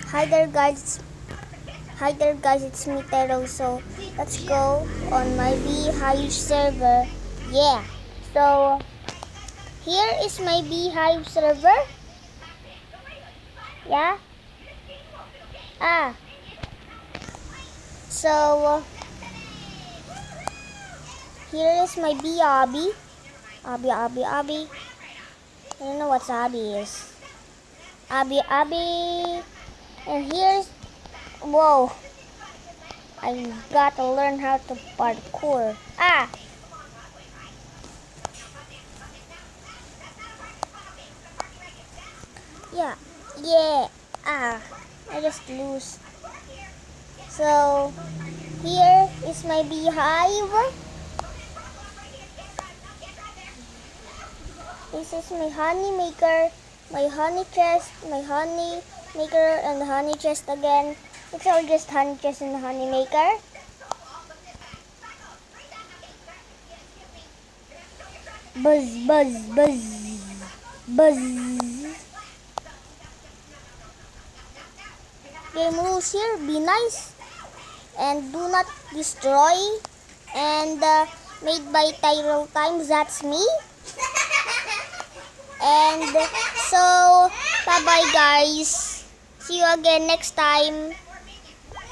Hi there guys, it's me Tyrael. So let's go on my beehive server. Yeah. So here is my beehive server. Yeah. So here is my bee obby. Obby. I don't know what obby is. Obby. And here's whoa. I gotta learn how to parkour. Yeah. I just lose. So here is my beehive. This is my honey maker, my honey chest, my honey maker, and the honey chest again. It's all just honey chest and honey maker. Buzz. Game rules here, be nice and do not destroy. And made by Tyrael Times, that's me. And so, bye-bye guys. See you again next time.